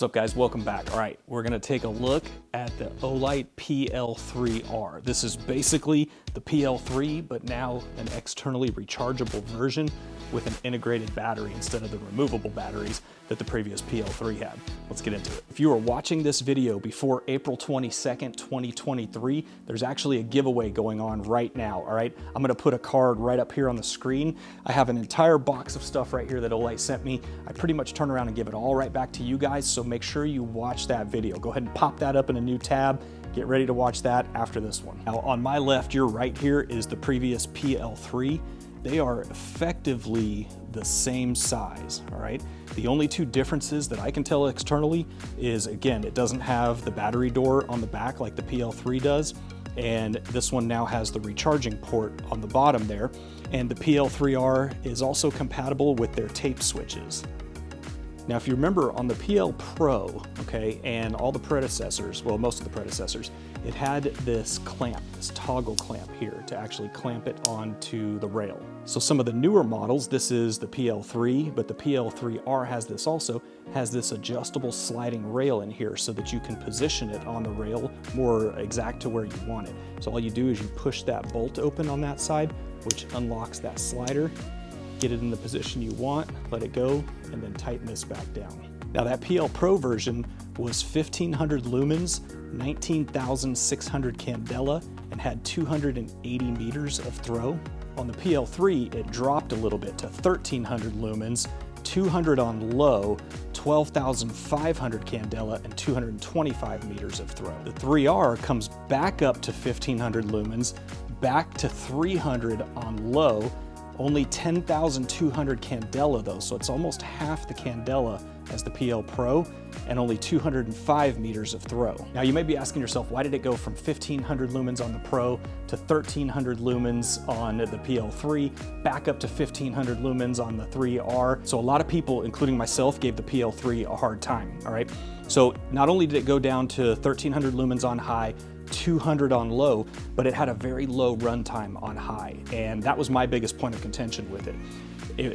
What's up guys, welcome back. All right, we're gonna take a look at the Olight PL3R. This is basically the PL3, but now an externally rechargeable version with an integrated battery instead of the removable batteries that the previous PL3 had. Let's get into it. If you are watching this video before April 22nd, 2023, there's actually a giveaway going on right now, all right? I'm gonna put a card right up here on the screen. I have an entire box of stuff right here that Olight sent me. I pretty much turn around and give it all right back to you guys, so make sure you watch that video. Go ahead and pop that up in a new tab. Get ready to watch that after this one. Now on my left, your right here is the previous PL3. They are effectively the same size, all right? The only two differences that I can tell externally is, again, it doesn't have the battery door on the back like the PL3 does, and this one now has the recharging port on the bottom there, and the PL3R is also compatible with their tape switches. Now, if you remember on the PL Pro, okay, and all the predecessors, well, most of the predecessors, it had this clamp, this toggle clamp here to actually clamp it onto the rail. So some of the newer models, this is the PL3, but the PL3R has this also, has this adjustable sliding rail in here so that you can position it on the rail more exact to where you want it. So all you do is you push that bolt open on that side, which unlocks that slider, get it in the position you want, let it go, and then tighten this back down. Now that PL Pro version was 1500 lumens, 19,600 candela, and had 280 meters of throw. On the PL3, it dropped a little bit to 1300 lumens, 200 on low, 12,500 candela, and 225 meters of throw. The 3R comes back up to 1500 lumens, back to 300 on low, only 10,200 candela though, so it's almost half the candela as the PL Pro and only 205 meters of throw. Now you may be asking yourself, why did it go from 1500 lumens on the Pro to 1300 lumens on the PL3, back up to 1500 lumens on the 3R? So a lot of people, including myself, gave the PL3 a hard time, all right? So not only did it go down to 1300 lumens on high, 200 on low, but it had a very low runtime on high. And that was my biggest point of contention with it.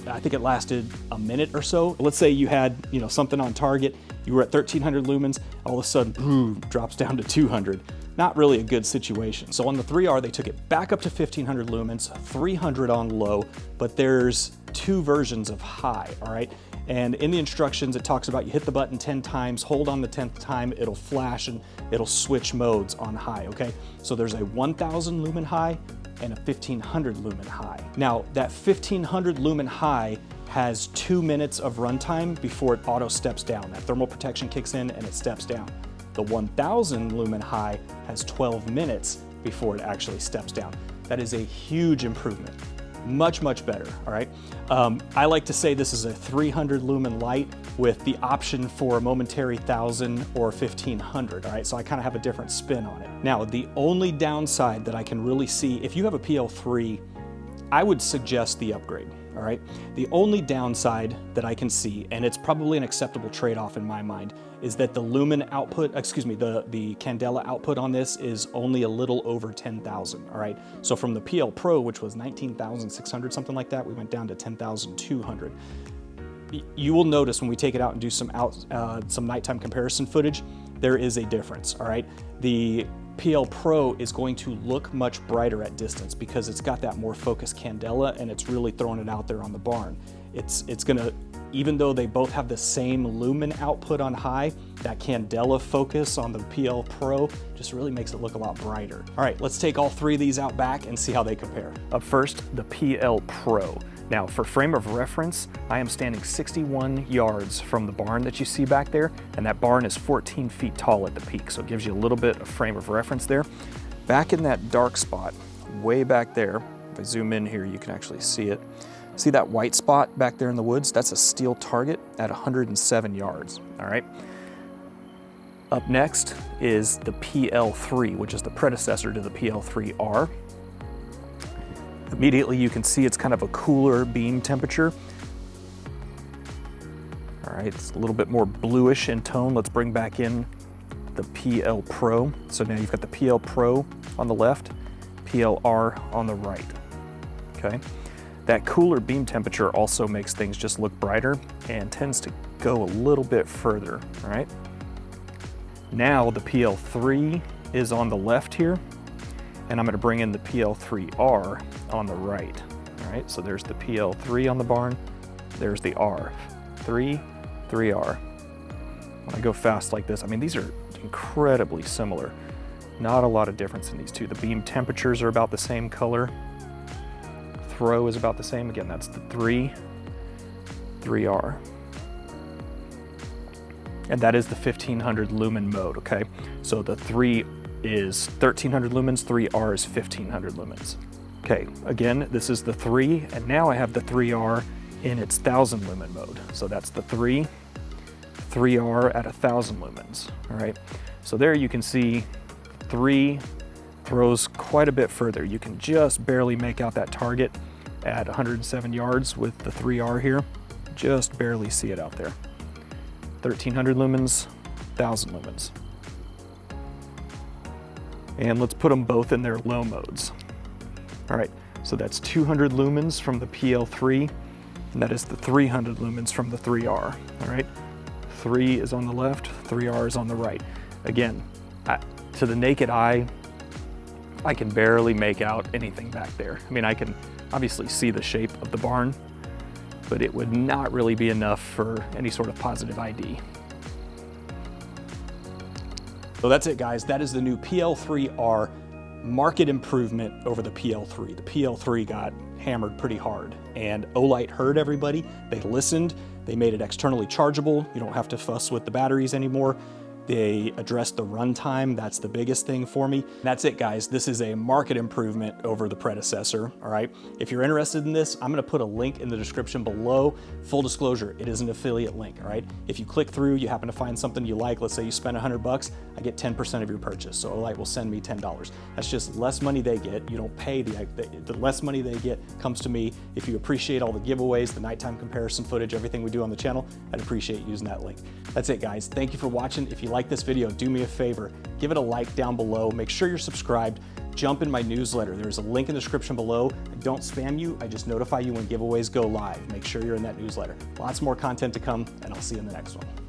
I think it lasted a minute or so. Let's say you had, something on target, you were at 1300 lumens, all of a sudden, boom, drops down to 200. Not really a good situation. So on the 3R, they took it back up to 1500 lumens, 300 on low, but there's two versions of high, all right? And in the instructions, it talks about you hit the button 10 times, hold on the 10th time, it'll flash and it'll switch modes on high, okay? So there's a 1000 lumen high and a 1500 lumen high. Now, that 1500 lumen high has 2 minutes of runtime before it auto steps down. That thermal protection kicks in and it steps down. The 1000 lumen high has 12 minutes before it actually steps down. That is a huge improvement. Much, much better, all right? I like to say this is a 300 lumen light with the option for a momentary 1000 or 1500, all right? So I kind of have a different spin on it. Now, the only downside that I can really see, if you have a PL3, I would suggest the upgrade, all right? The only downside that I can see, and it's probably an acceptable trade-off in my mind, is that the lumen output, the candela output on this is only a little over 10,000, all right? So from the PL Pro, which was 19,600, something like that, we went down to 10,200. You will notice when we take it out and do some nighttime comparison footage, there is a difference, all right? The PL Pro is going to look much brighter at distance because it's got that more focused candela and it's really throwing it out there on the barn. It's gonna, even though they both have the same lumen output on high, that candela focus on the PL Pro just really makes it look a lot brighter. All right, let's take all three of these out back and see how they compare. Up first, the PL Pro. Now, for frame of reference, I am standing 61 yards from the barn that you see back there, and that barn is 14 feet tall at the peak, so it gives you a little bit of frame of reference there. Back in that dark spot, way back there, if I zoom in here, you can actually see it. See that white spot back there in the woods? That's a steel target at 107 yards, all right? Up next is the PL3, which is the predecessor to the PL3R. Immediately you can see it's kind of a cooler beam temperature. All right, it's a little bit more bluish in tone. Let's bring back in the PL Pro. So now you've got the PL Pro on the left, PLR on the right, okay? That cooler beam temperature also makes things just look brighter and tends to go a little bit further, all right? Now the PL3 is on the left here, and I'm gonna bring in the PL3R on the right, all right? So there's the PL3 on the barn, there's the R, 3R. When I go fast like this, I mean, these are incredibly similar. Not a lot of difference in these two. The beam temperatures are about the same color. Throw is about the same. Again, that's the 3R. And that is the 1500 lumen mode, okay? So the 3 is 1300 lumens, 3R is 1500 lumens. Okay, again, this is the 3, and now I have the 3R in its 1000 lumen mode. So that's the 3R at 1000 lumens, all right? So there you can see 3 throws quite a bit further. You can just barely make out that target at 107 yards with the 3R here. Just barely see it out there. 1300 lumens, 1000 lumens. And let's put them both in their low modes. All right, so that's 200 lumens from the PL3, and that is the 300 lumens from the 3R, all right? 3 is on the left, 3R is on the right. Again, to the naked eye, I can barely make out anything back there. I mean, I can obviously see the shape of the barn, but it would not really be enough for any sort of positive ID. So that's it, guys. That is the new PL3R market improvement over the PL3. The PL3 got hammered pretty hard, and Olight heard everybody. They listened. They made it externally chargeable. You don't have to fuss with the batteries anymore. They addressed the runtime. That's the biggest thing for me. That's it, guys. This is a market improvement over the predecessor, all right? If you're interested in this, I'm gonna put a link in the description below. Full disclosure, it is an affiliate link, all right? If you click through, you happen to find something you like, let's say you spend 100 bucks, I get 10% of your purchase. So Olight will send me $10. That's just less money they get. You don't pay the less money they get comes to me. If you appreciate all the giveaways, the nighttime comparison footage, everything we do on the channel, I'd appreciate using that link. That's it, guys. Thank you for watching. If you like this video, do me a favor, give it a like down below. Make sure you're subscribed. Jump in my newsletter. There's a link in the description below. I don't spam you. I just notify you when giveaways go live. Make sure you're in that newsletter. Lots more content to come, and I'll see you in the next one.